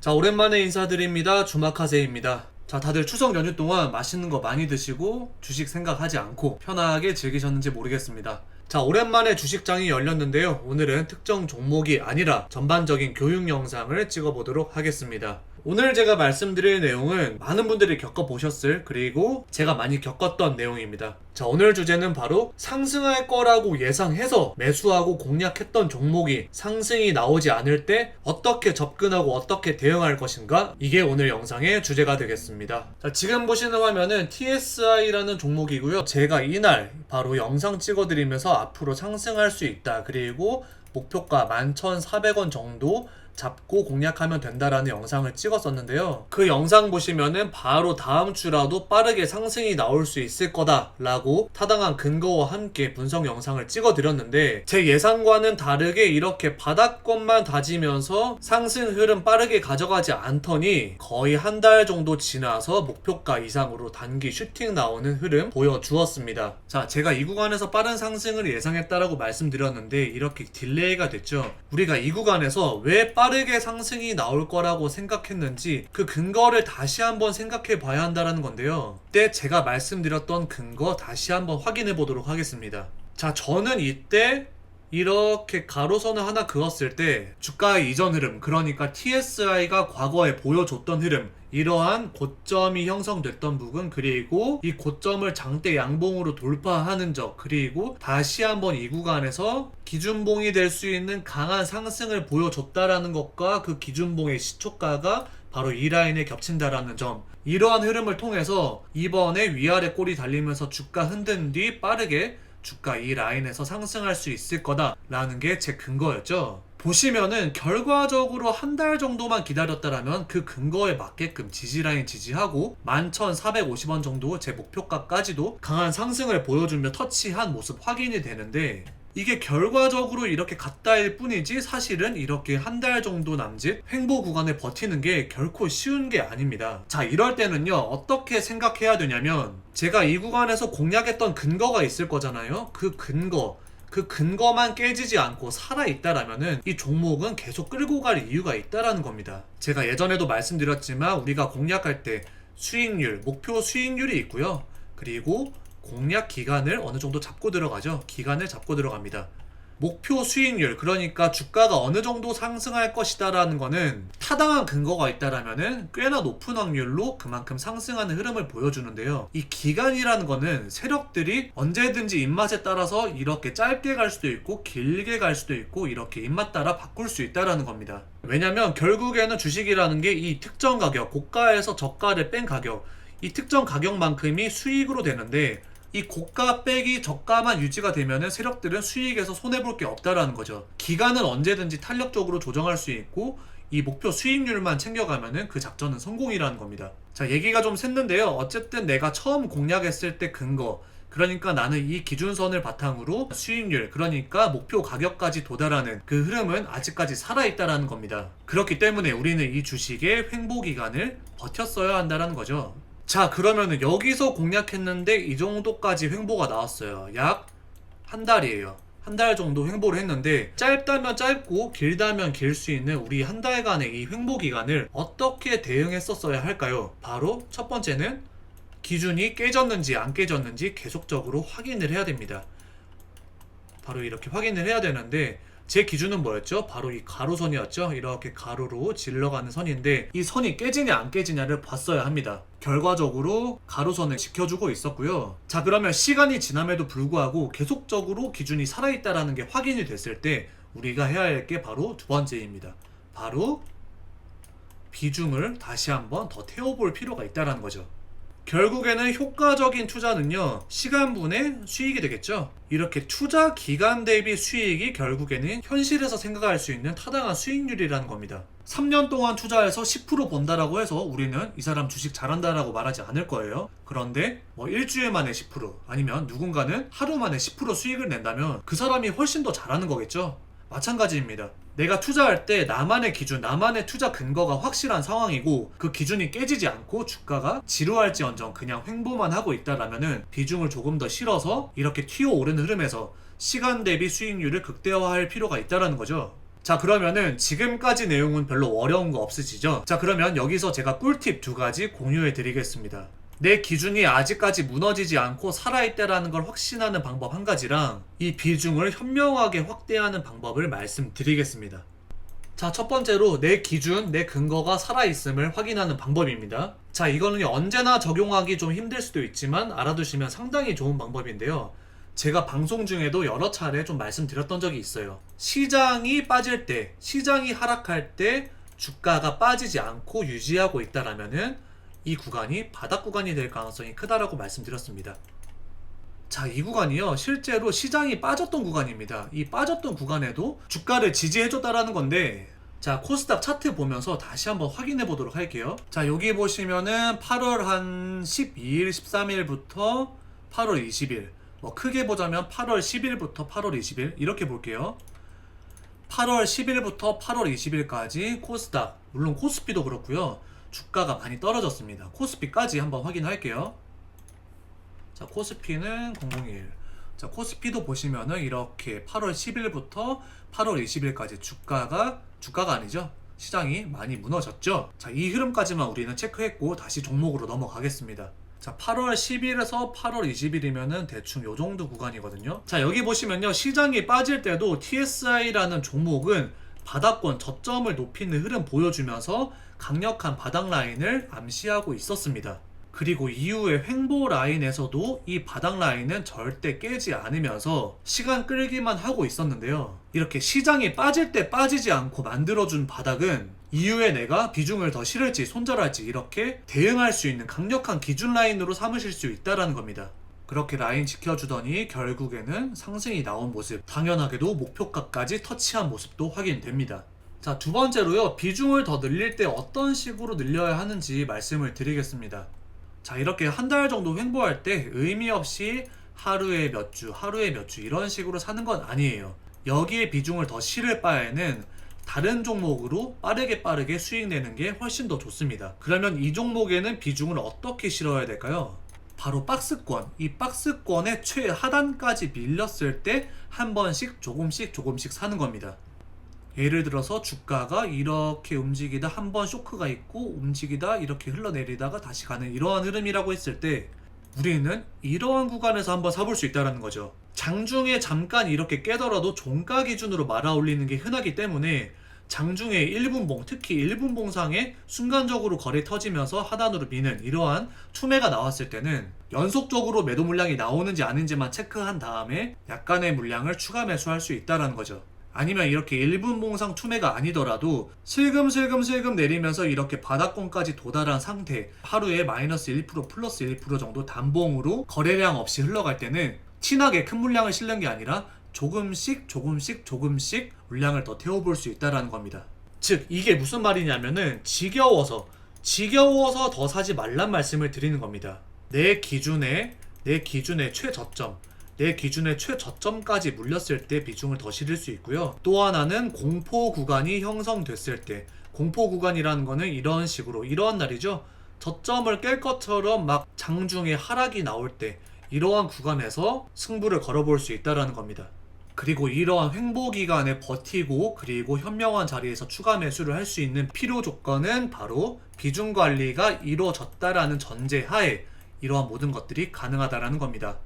자, 오랜만에 인사드립니다. 주마카세입니다. 자, 다들 추석 연휴 동안 맛있는 거 많이 드시고 주식 생각하지 않고 편하게 즐기셨는지 모르겠습니다. 자, 오랜만에 주식장이 열렸는데요. 오늘은 특정 종목이 아니라 전반적인 교육 영상을 찍어보도록 하겠습니다. 오늘 제가 말씀드릴 내용은 많은 분들이 겪어보셨을, 그리고 제가 많이 겪었던 내용입니다. 자, 오늘 주제는 바로 상승할 거라고 예상해서 매수하고 공략했던 종목이 상승이 나오지 않을 때 어떻게 접근하고 어떻게 대응할 것인가, 이게 오늘 영상의 주제가 되겠습니다. 자, 지금 보시는 화면은 TSI라는 종목이고요. 제가 이날 바로 영상 찍어드리면서 앞으로 상승할 수 있다, 그리고 목표가 11,400원 정도 잡고 공략하면 된다라는 영상을 찍었었는데요. 그 영상 보시면은 바로 다음 주라도 빠르게 상승이 나올 수 있을 거다라고 타당한 근거와 함께 분석 영상을 찍어드렸는데, 제 예상과는 다르게 이렇게 바닥권만 다지면서 상승 흐름 빠르게 가져가지 않더니 거의 한 달 정도 지나서 목표가 이상으로 단기 슈팅 나오는 흐름 보여주었습니다. 자, 제가 이 구간에서 빠른 상승을 예상했다라고 말씀드렸는데 이렇게 딜레이가 됐죠. 우리가 이 구간에서 왜 빠르게 상승이 나올 거라고 생각했는지 그 근거를 다시 한번 생각해 봐야 한다는 건데요. 그때 제가 말씀드렸던 근거 다시 한번 확인해 보도록 하겠습니다. 자, 저는 이때 이렇게 가로선을 하나 그었을 때 주가의 이전 흐름, 그러니까 TSI가 과거에 보여줬던 흐름, 이러한 고점이 형성됐던 부분, 그리고 이 고점을 장대 양봉으로 돌파하는 적, 그리고 다시 한번 이 구간에서 기준봉이 될 수 있는 강한 상승을 보여줬다라는 것과 그 기준봉의 시초가가 바로 이 라인에 겹친다라는 점, 이러한 흐름을 통해서 이번에 위아래 꼬리 달리면서 주가 흔든 뒤 빠르게 주가 이 라인에서 상승할 수 있을 거다라는 게 제 근거였죠. 보시면은 결과적으로 한 달 정도만 기다렸다라면 그 근거에 맞게끔 지지라인 지지하고 11,450원 정도 제 목표가까지도 강한 상승을 보여주며 터치한 모습 확인이 되는데, 이게 결과적으로 이렇게 갔다일 뿐이지 사실은 이렇게 한 달 정도 남짓 횡보 구간에 버티는 게 결코 쉬운 게 아닙니다. 자, 이럴 때는요 어떻게 생각해야 되냐면, 제가 이 구간에서 공략했던 근거가 있을 거잖아요. 그 근거만 깨지지 않고 살아있다라면은 이 종목은 계속 끌고 갈 이유가 있다라는 겁니다. 제가 예전에도 말씀드렸지만 우리가 공략할 때 수익률, 목표 수익률이 있고요. 그리고 공략 기간을 어느 정도 잡고 들어가죠. 기간을 잡고 들어갑니다. 목표 수익률, 그러니까 주가가 어느 정도 상승할 것이다 라는 거는 타당한 근거가 있다라면은 꽤나 높은 확률로 그만큼 상승하는 흐름을 보여주는데요. 이 기간이라는 거는 세력들이 언제든지 입맛에 따라서 이렇게 짧게 갈 수도 있고 길게 갈 수도 있고 이렇게 입맛 따라 바꿀 수 있다라는 겁니다. 왜냐면 결국에는 주식이라는 게 이 특정 가격, 고가에서 저가를 뺀 가격, 이 특정 가격만큼이 수익으로 되는데, 이 고가 빼기 저가만 유지가 되면은 세력들은 수익에서 손해볼 게 없다라는 거죠. 기간은 언제든지 탄력적으로 조정할 수 있고 이 목표 수익률만 챙겨가면은 그 작전은 성공이라는 겁니다. 자, 얘기가 좀 샜는데요. 어쨌든 내가 처음 공략했을 때 근거, 그러니까 나는 이 기준선을 바탕으로 수익률, 그러니까 목표 가격까지 도달하는 그 흐름은 아직까지 살아있다라는 겁니다. 그렇기 때문에 우리는 이 주식의 횡보 기간을 버텼어야 한다는 거죠. 자, 그러면은 여기서 공략했는데 이 정도까지 횡보가 나왔어요. 약 한 달이에요. 한 달 정도 횡보를 했는데, 짧다면 짧고 길다면 길 수 있는 우리 한 달간의 이 횡보 기간을 어떻게 대응했었어야 할까요? 바로 첫 번째는 기준이 깨졌는지 안 깨졌는지 계속적으로 확인을 해야 됩니다. 바로 이렇게 확인을 해야 되는데, 제 기준은 뭐였죠? 바로 이 가로선이었죠? 이렇게 가로로 질러가는 선인데, 이 선이 깨지냐 안 깨지냐를 봤어야 합니다. 결과적으로 가로선을 지켜주고 있었고요. 자, 그러면 시간이 지남에도 불구하고 계속적으로 기준이 살아있다라는 게 확인이 됐을 때 우리가 해야 할 게 바로 두 번째입니다. 바로 비중을 다시 한번 더 태워볼 필요가 있다는 거죠. 결국에는 효과적인 투자는요, 시간분의 수익이 되겠죠. 이렇게 투자 기간 대비 수익이 결국에는 현실에서 생각할 수 있는 타당한 수익률이라는 겁니다. 3년 동안 투자해서 10% 번다라고 해서 우리는 이 사람 주식 잘한다라고 말하지 않을 거예요. 그런데 뭐 일주일 만에 10%, 아니면 누군가는 하루 만에 10% 수익을 낸다면 그 사람이 훨씬 더 잘하는 거겠죠. 마찬가지입니다. 내가 투자할 때 나만의 기준, 나만의 투자 근거가 확실한 상황이고 그 기준이 깨지지 않고 주가가 지루할지언정 그냥 횡보만 하고 있다라면은 비중을 조금 더 실어서 이렇게 튀어오르는 흐름에서 시간 대비 수익률을 극대화할 필요가 있다라는 거죠. 자, 그러면은 지금까지 내용은 별로 어려운 거 없으시죠? 자, 그러면 여기서 제가 꿀팁 2가지 공유해 드리겠습니다. 내 기준이 아직까지 무너지지 않고 살아있다라는 걸 확신하는 방법 한 가지랑 이 비중을 현명하게 확대하는 방법을 말씀드리겠습니다. 자, 첫 번째로 내 기준, 내 근거가 살아있음을 확인하는 방법입니다. 자, 이거는 언제나 적용하기 좀 힘들 수도 있지만 알아두시면 상당히 좋은 방법인데요. 제가 방송 중에도 여러 차례 좀 말씀드렸던 적이 있어요. 시장이 빠질 때, 시장이 하락할 때 주가가 빠지지 않고 유지하고 있다라면은 이 구간이 바닥 구간이 될 가능성이 크다라고 말씀드렸습니다. 자, 이 구간이요, 실제로 시장이 빠졌던 구간입니다. 이 빠졌던 구간에도 주가를 지지해줬다라는 건데, 자, 코스닥 차트 보면서 다시 한번 확인해 보도록 할게요. 자, 여기 보시면은 8월 한 12일, 13일부터 8월 20일, 크게 보자면 8월 10일부터 8월 20일 이렇게 볼게요. 8월 10일부터 8월 20일까지 코스닥, 물론 코스피도 그렇고요, 주가가 많이 떨어졌습니다. 코스피까지 한번 확인할게요. 자, 코스피는 001. 자, 코스피도 보시면은 이렇게 8월 10일부터 8월 20일까지 주가가 아니죠, 시장이 많이 무너졌죠. 자, 이 흐름까지만 우리는 체크했고 다시 종목으로 넘어가겠습니다. 자, 8월 10일에서 8월 20일이면은 대충 요 정도 구간이거든요. 자, 여기 보시면요, 시장이 빠질 때도 TSI라는 종목은 바닥권 저점을 높이는 흐름 보여주면서 강력한 바닥 라인을 암시하고 있었습니다. 그리고 이후에 횡보 라인에서도 이 바닥 라인은 절대 깨지 않으면서 시간 끌기만 하고 있었는데요. 이렇게 시장이 빠질 때 빠지지 않고 만들어준 바닥은 이후에 내가 비중을 더 실을지 손절할지 이렇게 대응할 수 있는 강력한 기준 라인으로 삼으실 수 있다는 겁니다. 그렇게 라인 지켜주더니 결국에는 상승이 나온 모습, 당연하게도 목표가까지 터치한 모습도 확인됩니다. 자, 두 번째로요, 비중을 더 늘릴 때 어떤 식으로 늘려야 하는지 말씀을 드리겠습니다. 자, 이렇게 한 달 정도 횡보할 때 의미 없이 하루에 몇 주 이런 식으로 사는 건 아니에요. 여기에 비중을 더 실을 바에는 다른 종목으로 빠르게 수익 내는 게 훨씬 더 좋습니다. 그러면 이 종목에는 비중을 어떻게 실어야 될까요? 바로 박스권, 이 박스권의 최하단까지 밀렸을 때 한 번씩 조금씩 사는 겁니다. 예를 들어서 주가가 이렇게 움직이다 한 번 쇼크가 있고 움직이다 이렇게 흘러내리다가 다시 가는 이러한 흐름이라고 했을 때 우리는 이러한 구간에서 한번 사볼 수 있다는 거죠. 장중에 잠깐 이렇게 깨더라도 종가 기준으로 말아 올리는 게 흔하기 때문에 장중에 1분봉, 특히 1분봉상에 순간적으로 거래 터지면서 하단으로 미는 이러한 투매가 나왔을 때는 연속적으로 매도 물량이 나오는지 아닌지만 체크한 다음에 약간의 물량을 추가 매수할 수 있다는 거죠. 아니면 이렇게 1분봉상 투매가 아니더라도 슬금슬금 내리면서 이렇게 바닥권까지 도달한 상태, 하루에 마이너스 1% 플러스 1% 정도 단봉으로 거래량 없이 흘러갈 때는 티나게 큰 물량을 실는 게 아니라 조금씩 물량을 더 태워볼 수 있다는 겁니다. 즉, 이게 무슨 말이냐면은 지겨워서 더 사지 말란 말씀을 드리는 겁니다. 내 기준의 최저점, 내 기준의 최저점까지 물렸을 때 비중을 더 실을 수 있고요. 또 하나는 공포 구간이 형성됐을 때, 공포 구간이라는 거는 이런 식으로, 이러한 날이죠, 저점을 깰 것처럼 막 장중에 하락이 나올 때 이러한 구간에서 승부를 걸어볼 수 있다는 겁니다. 그리고 이러한 횡보 기간에 버티고 그리고 현명한 자리에서 추가 매수를 할 수 있는 필요 조건은 바로 비중 관리가 이루어졌다라는 전제하에 이러한 모든 것들이 가능하다라는 겁니다.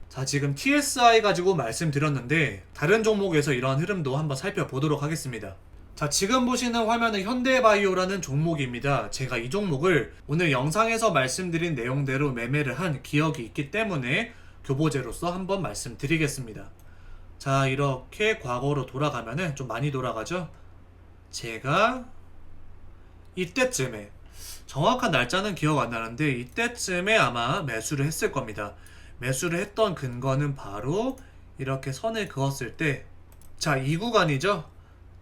자, 지금 TSI 가지고 말씀드렸는데 다른 종목에서 이러한 흐름도 한번 살펴보도록 하겠습니다. 자, 지금 보시는 화면은 현대바이오라는 종목입니다. 제가 이 종목을 오늘 영상에서 말씀드린 내용대로 매매를 한 기억이 있기 때문에 교보제로서 한번 말씀드리겠습니다. 자, 이렇게 과거로 돌아가면은 좀 많이 돌아가죠. 제가 이때쯤에, 정확한 날짜는 기억 안 나는데 이때쯤에 아마 매수를 했을 겁니다. 매수를 했던 근거는 바로 이렇게 선을 그었을 때, 자, 이 구간이죠.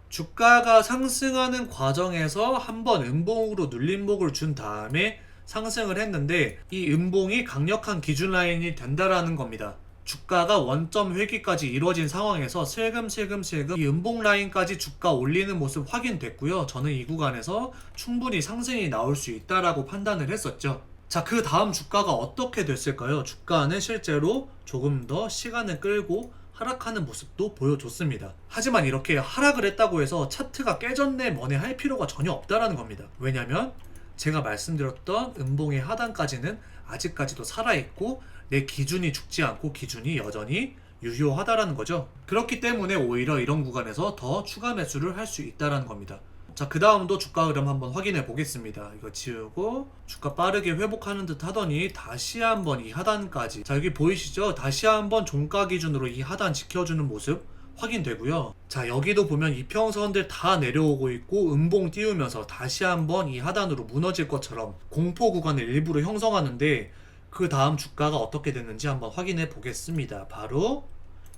주가가 상승하는 과정에서 한번 음봉으로 눌림목을 준 다음에 상승을 했는데 이 음봉이 강력한 기준 라인이 된다라는 겁니다. 주가가 원점 회귀까지 이루어진 상황에서 슬금슬금 이 음봉 라인까지 주가 올리는 모습 확인됐고요. 저는 이 구간에서 충분히 상승이 나올 수 있다라고 판단을 했었죠. 자, 그 다음 주가가 어떻게 됐을까요? 주가는 실제로 조금 더 시간을 끌고 하락하는 모습도 보여줬습니다. 하지만 이렇게 하락을 했다고 해서 차트가 깨졌네 뭐네 할 필요가 전혀 없다라는 겁니다. 왜냐면 제가 말씀드렸던 음봉의 하단까지는 아직까지도 살아있고 내 기준이 죽지 않고 기준이 여전히 유효하다라는 거죠. 그렇기 때문에 오히려 이런 구간에서 더 추가 매수를 할 수 있다라는 겁니다. 자, 그 다음도 주가 흐름 한번 확인해 보겠습니다. 이거 지우고 주가 빠르게 회복하는 듯 하더니 다시 한번 이 하단까지, 자 여기 보이시죠? 다시 한번 종가 기준으로 이 하단 지켜주는 모습 확인되고요. 자, 여기도 보면 이평선들 다 내려오고 있고 음봉 띄우면서 다시 한번 이 하단으로 무너질 것처럼 공포 구간을 일부러 형성하는데, 그 다음 주가가 어떻게 됐는지 한번 확인해 보겠습니다. 바로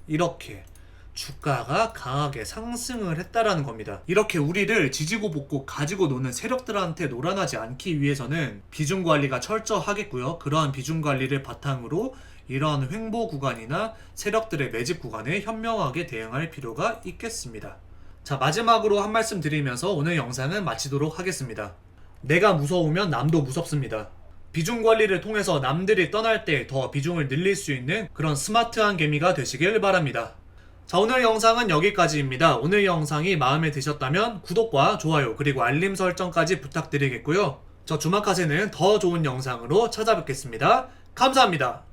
이렇게 주가가 강하게 상승을 했다라는 겁니다. 이렇게 우리를 지지고 볶고 가지고 노는 세력들한테 놀아나지 않기 위해서는 비중 관리가 철저하겠고요. 그러한 비중 관리를 바탕으로 이러한 횡보 구간이나 세력들의 매집 구간에 현명하게 대응할 필요가 있겠습니다. 자, 마지막으로 한 말씀 드리면서 오늘 영상은 마치도록 하겠습니다. 내가 무서우면 남도 무섭습니다. 비중 관리를 통해서 남들이 떠날 때 더 비중을 늘릴 수 있는 그런 스마트한 개미가 되시길 바랍니다. 자, 오늘 영상은 여기까지입니다. 오늘 영상이 마음에 드셨다면 구독과 좋아요 그리고 알림 설정까지 부탁드리겠고요. 저 주마카세는 더 좋은 영상으로 찾아뵙겠습니다. 감사합니다.